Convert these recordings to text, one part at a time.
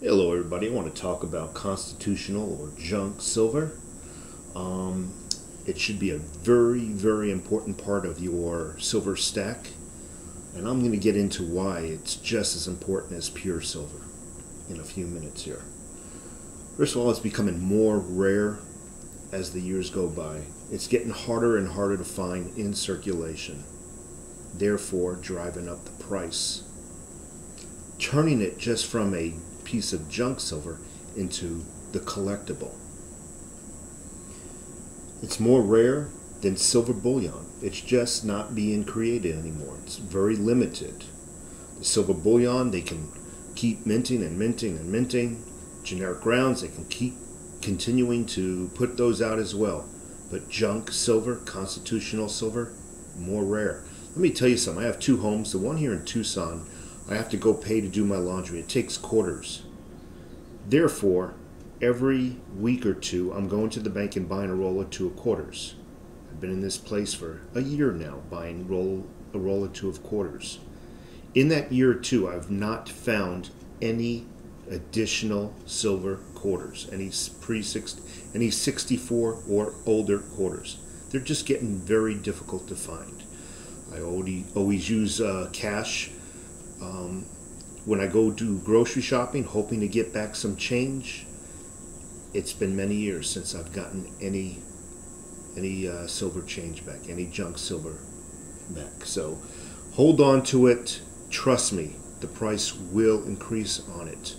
Hello everybody, I want to talk about constitutional or junk silver. It should be a very important part of your silver stack, and I'm going to get into why it's just as important as pure silver in a few minutes here. First of all, it's becoming more rare as the years go by. It's getting harder and harder to find in circulation, therefore driving up the price, turning it just from a piece of junk silver into the collectible. It's more rare than silver bullion. It's just not being created anymore. It's very limited. The silver bullion, they can keep minting and minting and minting. Generic rounds, they can keep continuing to put those out as well. But junk silver, constitutional silver, more rare. Let me tell you something. I have two homes. The one here in Tucson, I have to go pay to do my laundry. It takes quarters. Therefore, every week or two, I'm going to the bank and buying a roll or two of quarters. I've been in this place for a year now, buying a roll or two of quarters. In that year or two, I've not found any additional silver quarters, any 64 or older quarters. They're just getting very difficult to find. I always use cash when I go do grocery shopping, hoping to get back some change. It's been many years since I've gotten any silver change back, any junk silver back. So hold on to it. Trust me, the price will increase on it.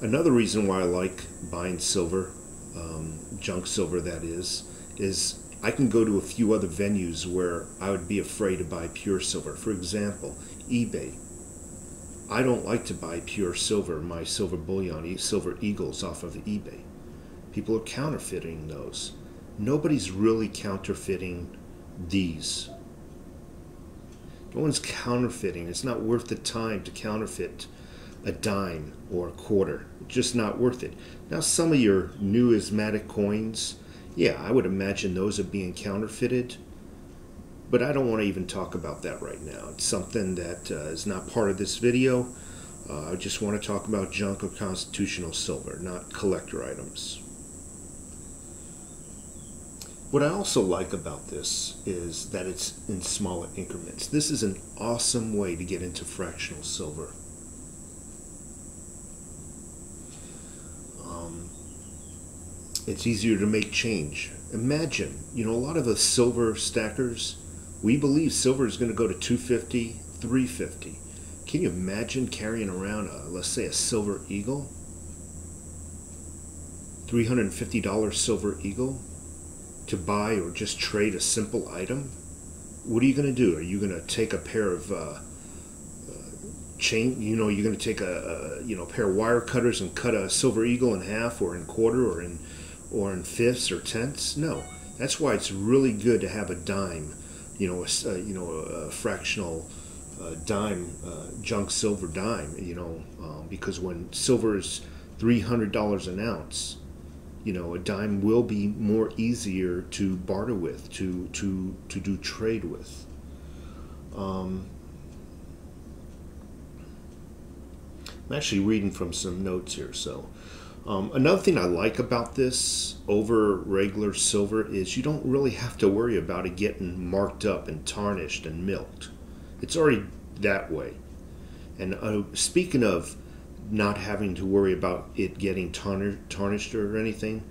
Another reason why I like buying silver, junk silver that is I can go to a few other venues where I would be afraid to buy pure silver. For example, eBay. I don't like to buy pure silver, my silver bullion, silver eagles off of eBay. People are counterfeiting those. Nobody's really counterfeiting these. No one's counterfeiting. It's not worth the time to counterfeit a dime or a quarter. It's just not worth it. Now, some of your numismatic coins, yeah, I would imagine those are being counterfeited, but I don't want to even talk about that right now. It's something that is not part of this video. I just want to talk about junk or constitutional silver, not collector items. What I also like about this is that it's in smaller increments. This is an awesome way to get into fractional silver. It's easier to make change. Imagine, a lot of the silver stackers, we believe silver is going to go to $250, $350. Can you imagine carrying around, let's say, a silver eagle? $350 silver eagle to buy or just trade a simple item? What are you going to do? Are you going to take a pair of you're going to take a pair of wire cutters and cut a silver eagle in half or in quarter or in fifths or tenths? No. That's why it's really good to have a dime, a fractional dime, junk silver dime, because when silver is $300 an ounce, a dime will be more easier to barter with, to do trade with. I'm actually reading from some notes here, so another thing I like about this over regular silver is you don't really have to worry about it getting marked up and tarnished and milked. It's already that way. And speaking of not having to worry about it getting tarnished or anything,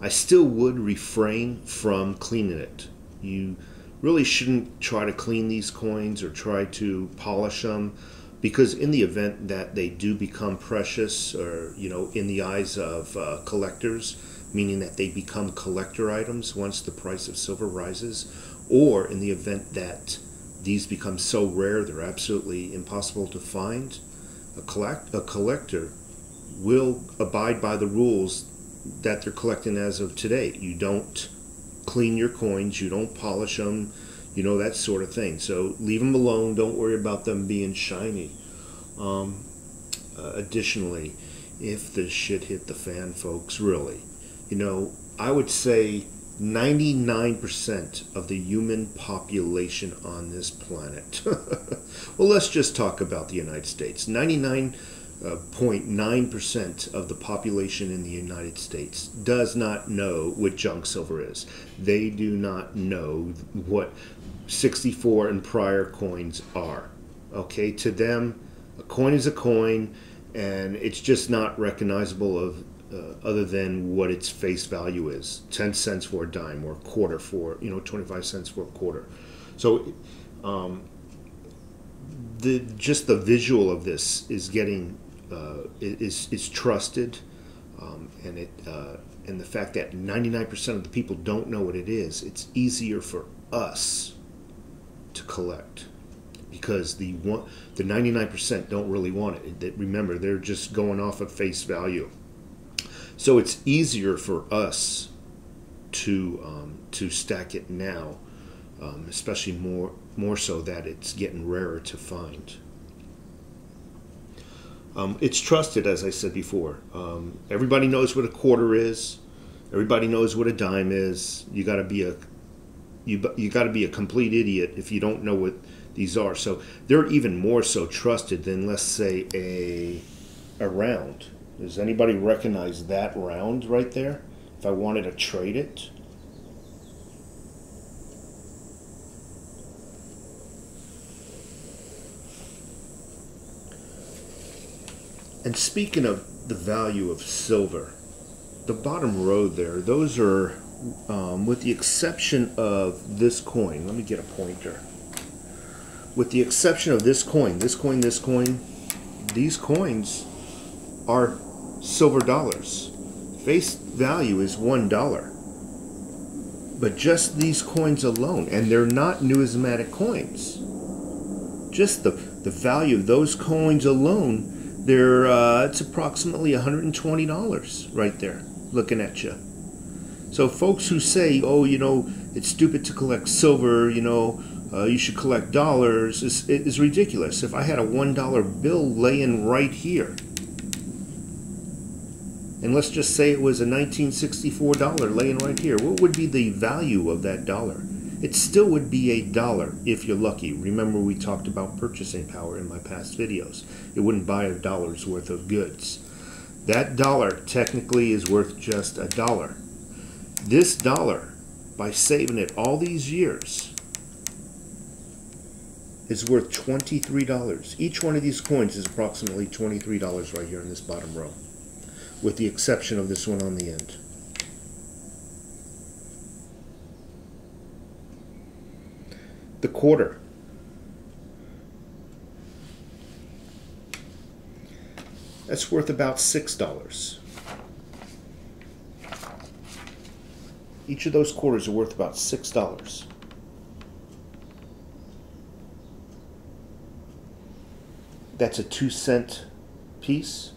I still would refrain from cleaning it. You really shouldn't try to clean these coins or try to polish them, because in the event that they do become precious, or in the eyes of collectors, meaning that they become collector items once the price of silver rises, or in the event that these become so rare they're absolutely impossible to find, a collector will abide by the rules that they're collecting as of today. You don't clean your coins, you don't polish them, that sort of thing. So leave them alone. Don't worry about them being shiny. Additionally, if the shit hit the fan, folks, really, I would say 99% of the human population on this planet. Well, let's just talk about the United States. 99.9% of the population in the United States does not know what junk silver is. They do not know what 64 and prior coins are. Okay, to them, a coin is a coin, and it's just not recognizable of other than what its face value is. 10 cents for a dime, or a quarter for, 25 cents for a quarter. So just the visual of this is getting is trusted, and the fact that 99% of the people don't know what it is, it's easier for us to collect, because the 99% don't really want it. Remember, they're just going off of face value. So it's easier for us to stack it now, especially more so that it's getting rarer to find. It's trusted, as I said before. Everybody knows what a quarter is. Everybody knows what a dime is. You got to be a complete idiot if you don't know what these are. So they're even more so trusted than, let's say, a round. Does anybody recognize that round right there? If I wanted to trade it. And speaking of the value of silver, the bottom row there, those are, with the exception of this coin, let me get a pointer. With the exception of this coin, these coins are silver dollars. Face value is $1. But just these coins alone, and they're not numismatic coins, just the value of those coins alone, it's approximately $120 right there, looking at you. So folks who say, oh, it's stupid to collect silver, you should collect dollars, is ridiculous. If I had a $1 bill laying right here, and let's just say it was a 1964 dollar laying right here, what would be the value of that dollar? It still would be $1 if you're lucky. Remember, we talked about purchasing power in my past videos. It wouldn't buy $1 worth of goods. That dollar technically is worth just $1. This dollar, by saving it all these years, is worth $23. Each one of these coins is approximately $23 right here in this bottom row, with the exception of this one on the end. The quarter. That's worth about $6. Each of those quarters are worth about $6. That's a 2-cent piece.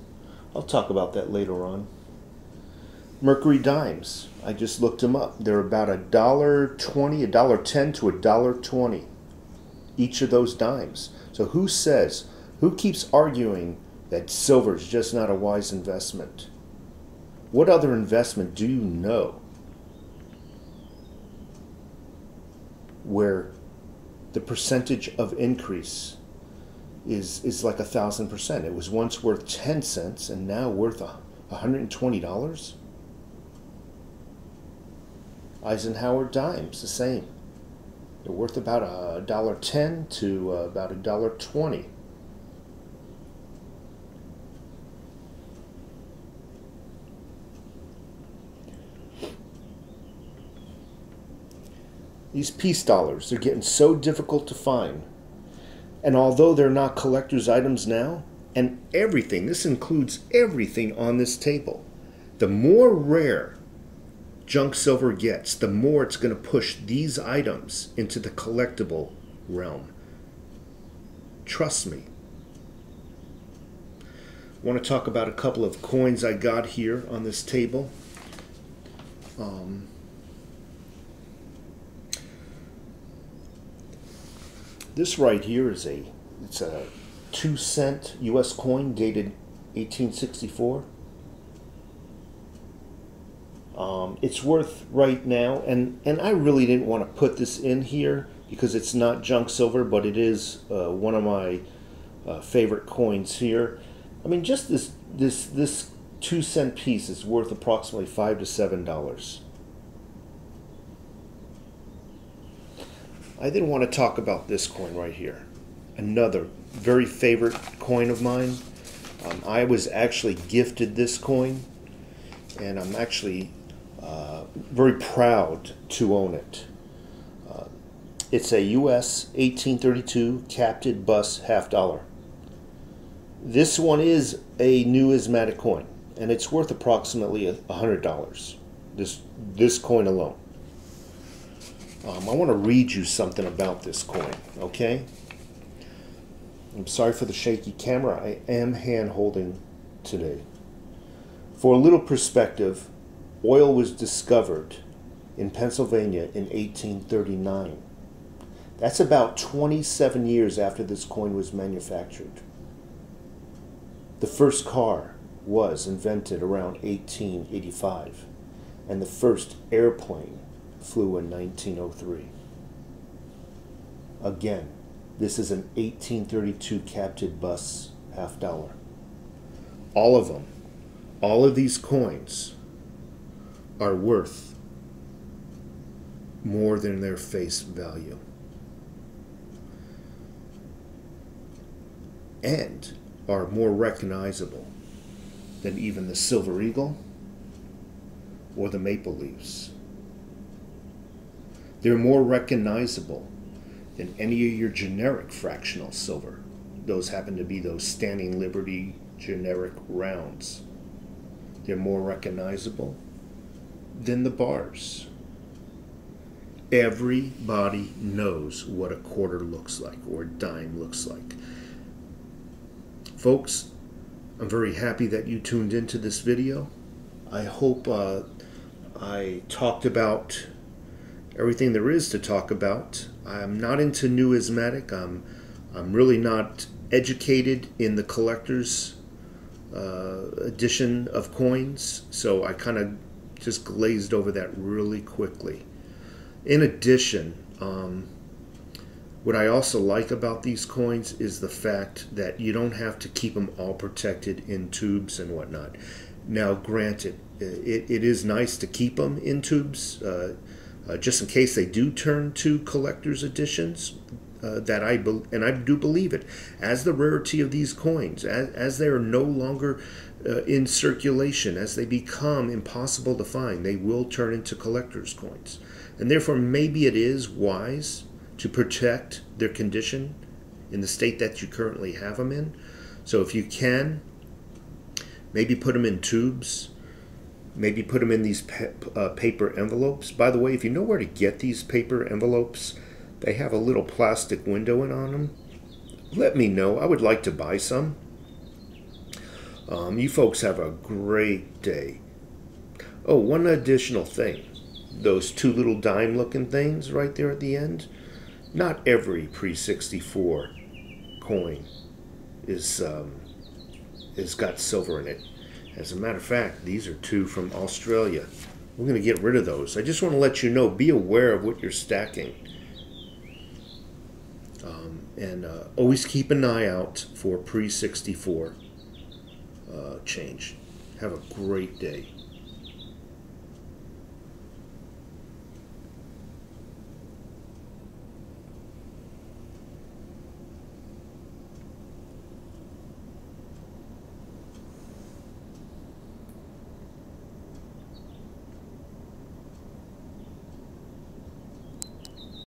I'll talk about that later on. Mercury dimes, I just looked them up. They're about $1.20, $1.10 to $1.20, each of those dimes. So who keeps arguing that silver is just not a wise investment? What other investment do you know where the percentage of increase is like 1,000%? It was once worth 10 cents and now worth $120. Eisenhower dimes, the same. They're worth about $1.10 to about $1.20. These peace dollars, they're getting so difficult to find. And although they're not collector's items now, and everything, this includes everything on this table, the more rare junk silver gets, the more it's going to push these items into the collectible realm. Trust me. I want to talk about a couple of coins I got here on this table. This right here is it's a 2-cent US coin dated 1864. It's worth right now, and I really didn't want to put this in here because it's not junk silver, but it is one of my favorite coins here. I mean, just this 2-cent piece is worth approximately $5 to $7. I then want to talk about this coin right here. Another very favorite coin of mine. I was actually gifted this coin, and I'm actually very proud to own it. It's a US 1832 captive bus $50. This one is a numismatic coin, and it's worth approximately $100. This coin alone. I want to read you something about this coin, okay? I'm sorry for the shaky camera. I am hand holding today. For a little perspective, oil was discovered in Pennsylvania in 1839. That's about 27 years after this coin was manufactured. The first car was invented around 1885, and the first airplane flew in 1903. Again, this is an 1832 captive bus $50. All of them, all of these coins are worth more than their face value. And are more recognizable than even the Silver Eagle or the Maple Leafs. They're more recognizable than any of your generic fractional silver. Those happen to be those Standing Liberty generic rounds. They're more recognizable than the bars. Everybody knows what a quarter looks like or a dime looks like. Folks, I'm very happy that you tuned into this video. I hope I talked about everything there is to talk about. I'm not into numismatic. I'm really not educated in the collector's edition of coins, so I kind of just glazed over that really quickly. In addition, what I also like about these coins is the fact that you don't have to keep them all protected in tubes and whatnot. Now, granted, it is nice to keep them in tubes, just in case they do turn to collector's editions. And I do believe it. As the rarity of these coins, as they are no longer in circulation, as they become impossible to find, they will turn into collector's coins. And therefore, maybe it is wise to protect their condition in the state that you currently have them in. So if you can, maybe put them in tubes, maybe put them in these paper envelopes. By the way, if you know where to get these paper envelopes, they have a little plastic window on them. Let me know. I would like to buy some. You folks have a great day. Oh, one additional thing. Those two little dime looking things right there at the end. Not every pre-64 coin is got silver in it. As a matter of fact, these are two from Australia. We're going to get rid of those. I just want to let you know, be aware of what you're stacking. And always keep an eye out for pre-64 change. Have a great day.